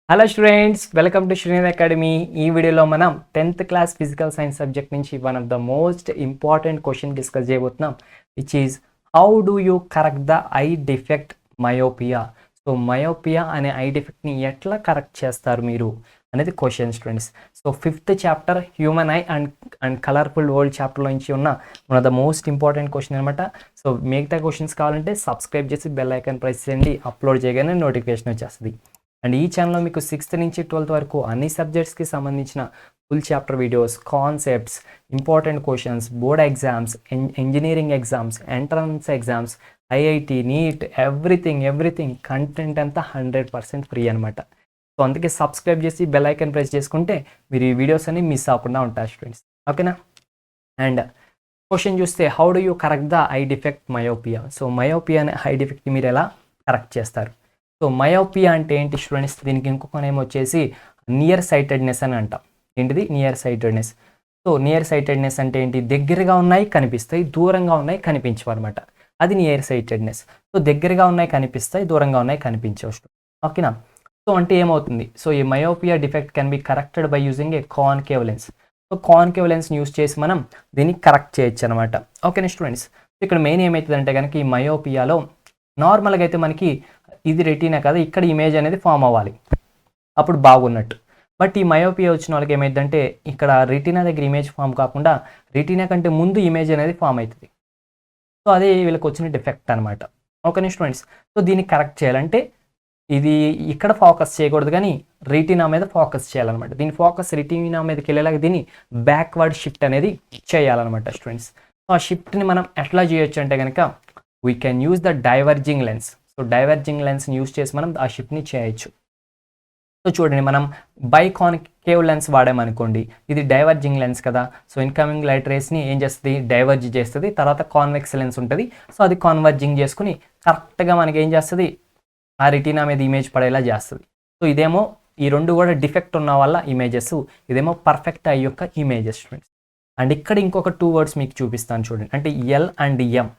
Hello students, welcome to Srinidhi academy. ఈ వీడియోలో మనం 10th class physical science subject నుంచి one of the most important question discuss చేయబోతున్నాం, which is how do you correct the eye defect myopia. So myopia అనే eye డిఫెక్ట్ని ఎట్లా correct చేస్తారు మీరు అనేది question students. So 5th chapter human eye and colourful world చాప్టర్లో నుంచి ఉన్న one of the most important question అనమాట. సో మిగతా క్వశ్చన్స్ కావాలంటే సబ్స్క్రైబ్ చేసి బెల్ ఐకాన్ ప్రెస్ చేయండి, అప్లోడ్ చేయగానే నోటిఫికేషన్ వచ్చేస్తుంది. అండ్ ఈ ఛానల్లో మీకు 6th నుంచి 12th వరకు అన్ని సబ్జెక్ట్స్కి సంబంధించిన full chapter videos, concepts, important questions, board exams, engineering exams, entrance exams, IIT, NEET, everything content అంతా 100% ఫ్రీ అనమాట. సో అందుకే సబ్స్క్రైబ్ చేసి బెల్ ఐకాన్ ప్రెస్ చేసుకుంటే మీరు ఈ వీడియోస్ అన్ని మిస్ అవ్వకుండా ఉంటారు స్టూడెంట్స్, ఓకేనా. అండ్ క్వశ్చన్ చూస్తే, how do you correct the eye defect myopia. So myopia అనే ఐ డిఫెక్ట్ని మీరు ఎలా కరెక్ట్ చేస్తారు? సో మయోపియా అంటే ఏంటి స్టూడెంట్స్? దీనికి ఇంకొక నేమ్ వచ్చేసి నియర్ సైటెడ్నెస్ అని అంటాం. ఏంటిది? Near sightedness. So near sightedness అంటే ఏంటి? దగ్గరగా ఉన్నాయి కనిపిస్తాయి, దూరంగా ఉన్నాయి కనిపించవు అనమాట. అది నియర్ సైటెడ్నెస్. సో దగ్గరగా ఉన్నాయి కనిపిస్తాయి, దూరంగా ఉన్నాయి కనిపించవు, ఓకేనా. సో అంటే ఏమవుతుంది? సో ఈ myopia defect can be corrected by using a concave lens. So concave లెన్స్ని యూజ్ చేసి మనం దీన్ని కరెక్ట్ చేయొచ్చు అనమాట, ఓకేనా స్టూడెంట్స్. ఇక్కడ మెయిన్ ఏమవుతుందంటే కనుక ఈ మయోపియాలో నార్మల్గా అయితే మనకి ఇది రెటీనా కదా, ఇక్కడ ఇమేజ్ అనేది ఫామ్ అవ్వాలి, అప్పుడు బాగున్నట్టు. బట్ ఈ మయోపియా వచ్చిన వాళ్ళకి ఏమైందంటే ఇక్కడ రెటీనా దగ్గర ఇమేజ్ ఫామ్ కాకుండా రెటీనా కంటే ముందు ఇమేజ్ అనేది ఫామ్ అవుతుంది. సో అదే వీళ్ళకి వచ్చిన డిఫెక్ట్ అనమాట, ఓకేనా స్టూడెంట్స్. సో దీన్ని కరెక్ట్ చేయాలంటే ఇది ఇక్కడ ఫోకస్ చేయకూడదు కానీ రెటీనా మీద ఫోకస్ చేయాలన్నమాట. దీని ఫోకస్ రెటీనా మీదకి వెళ్ళేలాగా దీన్ని బ్యాక్వర్డ్ షిఫ్ట్ అనేది చేయాలన్నమాట స్టూడెంట్స్. సో ఆ షిఫ్ట్ని మనం ఎట్లా చేయొచ్చు అంటే కనుక we can use the diverging lens. So diverging లెన్స్ని యూజ్ చేసి మనం ఆ షిఫ్ట్ని చేయొచ్చు. సో చూడండి, మనం బైకాన్కేవ్ లెన్స్ వాడామనుకోండి, ఇది డైవర్జింగ్ లెన్స్ కదా. సో ఇన్కమింగ్ లైట్ రేస్ని ఏం చేస్తుంది? డైవర్జ్ చేస్తుంది. తర్వాత కాన్వెక్స్ లెన్స్ ఉంటుంది, సో అది కాన్వర్జింగ్ చేసుకుని కరెక్ట్గా మనకి ఏం చేస్తుంది? ఆ రెటీనా మీద ఇమేజ్ పడేలా చేస్తుంది. సో ఇదేమో ఈ రెండు కూడా డిఫెక్ట్ ఉన్న వల్ల ఇమేజెస్, ఇదేమో పర్ఫెక్ట్ ఐ యొక్క ఇమేజెస్ స్టూడెంట్స్. అండ్ ఇక్కడ ఇంకొక 2 వర్డ్స్ మీకు చూపిస్తాను చూడండి, అంటే ఎల్ అండ్ ఎం.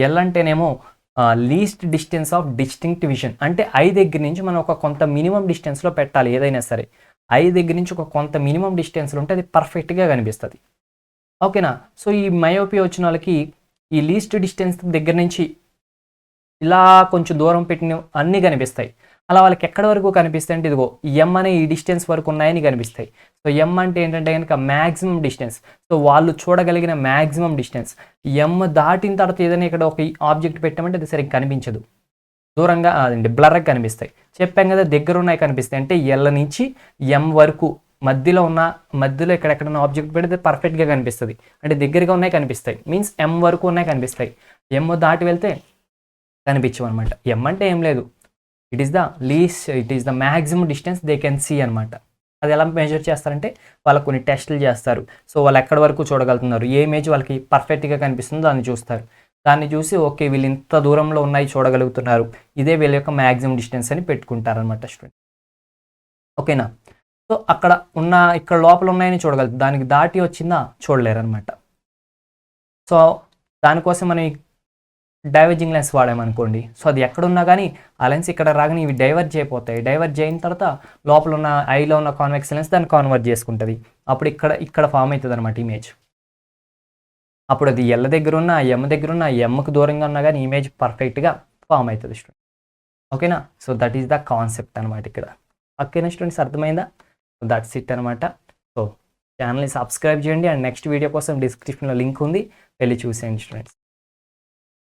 ఎల్ అంటేనేమో least distance of distinct vision, అంటే ఐ దగ్గర నుంచి మనం ఒక కొంత మినిమం డిస్టెన్స్లో పెట్టాలి ఏదైనా సరే. ఐ దగ్గర నుంచి ఒక కొంత మినిమం డిస్టెన్స్లో ఉంటే అది పర్ఫెక్ట్గా కనిపిస్తుంది, ఓకేనా. సో ఈ మయోపియా వచ్చిన వాళ్ళకి ఈ లీస్ట్ డిస్టెన్స్ దగ్గర నుంచి ఇలా కొంచెం దూరం పెట్టిన అన్నీ కనిపిస్తాయి. అలా వాళ్ళకి ఎక్కడి వరకు కనిపిస్తాయి అంటే ఇదిగో ఎం అనే ఈ డిస్టెన్స్ వరకు ఉన్నాయని కనిపిస్తాయి. సో ఎం అంటే ఏంటంటే కనుక మ్యాక్సిమం డిస్టెన్స్. సో వాళ్ళు చూడగలిగిన మ్యాక్సిమం డిస్టెన్స్. ఎం దాటిన తర్వాత ఏదైనా ఇక్కడ ఒక ఆబ్జెక్ట్ పెట్టామంటే అది సరిగ్గా కనిపించదు, దూరంగా అదండి బ్లర్గా కనిపిస్తాయి. చెప్పాం కదా దగ్గర ఉన్నాయి కనిపిస్తాయి, అంటే ఎల్ నుంచి ఎం వరకు మధ్యలో ఎక్కడెక్కడన్నా ఆబ్జెక్ట్ పెడితే పర్ఫెక్ట్గా కనిపిస్తుంది, అంటే దగ్గరగా ఉన్నాయి కనిపిస్తాయి. మీన్స్ ఎం వరకు ఉన్నాయి కనిపిస్తాయి. ఎం దాటి వెళ్తే కనిపించవు అనమాట. ఎం అంటే ఏం లేదు, it is the maximum distance they can see అనమాట. అది ఎలా మెజర్ చేస్తారంటే వాళ్ళకు కొన్ని టెస్టులు చేస్తారు. సో వాళ్ళు ఎక్కడి వరకు చూడగలుగుతున్నారు, ఏ ఇమేజ్ వాళ్ళకి పర్ఫెక్ట్గా కనిపిస్తుందో దాన్ని చూస్తారు. దాన్ని చూసి ఓకే వీళ్ళు ఇంత దూరంలో ఉన్నాయి చూడగలుగుతున్నారు, ఇదే వీళ్ళ యొక్క మ్యాక్సిమం డిస్టెన్స్ అని పెట్టుకుంటారనమాట స్టూడెంట్, ఓకేనా. సో ఇక్కడ లోపల ఉన్నాయని చూడగలుగుతారు, దానికి దాటి వచ్చిందా చూడలేరు అనమాట. సో దానికోసం మనం డైవర్జింగ్ లెన్స్ వాడామనుకోండి, సో అది ఎక్కడున్నా కానీ ఆ లెన్స్ ఇక్కడ రాగానే ఇవి డైవర్జ్ అయిపోతాయి. డైవర్జ్ అయిన తర్వాత లోపల ఉన్న ఐలో ఉన్న కాన్వెక్స్ లెన్స్ దాన్ని కాన్వర్ట్ చేసుకుంటుంది. అప్పుడు ఇక్కడ ఫామ్ అవుతుంది అనమాట ఇమేజ్. అప్పుడు అది ఎల్ దగ్గర ఉన్న ఎమ్ దగ్గర ఉన్న ఎమ్కి దూరంగా ఉన్నా కానీ ఇమేజ్ పర్ఫెక్ట్గా ఫామ్ అవుతుంది స్టూడెంట్, ఓకేనా. So that is the concept అనమాట ఇక్కడ, ఓకేనా స్టూడెంట్స్, అర్థమైందా? సో దట్స్ ఇట్ అనమాట. సో ఛానల్ని సబ్స్క్రైబ్ చేయండి. అండ్ నెక్స్ట్ వీడియో కోసం డిస్క్రిప్షన్లో లింక్ ఉంది, వెళ్ళి చూసేయండి స్టూడెంట్స్.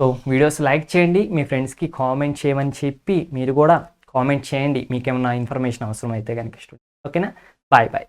సో వీడియోస్ లైక్ చేయండి, మీ ఫ్రెండ్స్కి కామెంట్ చేయమని చెప్పి మీరు కూడా కామెంట్ చేయండి మీకు ఏమైనా ఇన్ఫర్మేషన్ అవసరం అయితే కనుక స్టూడెంట్, ఓకేనా. బాయ్.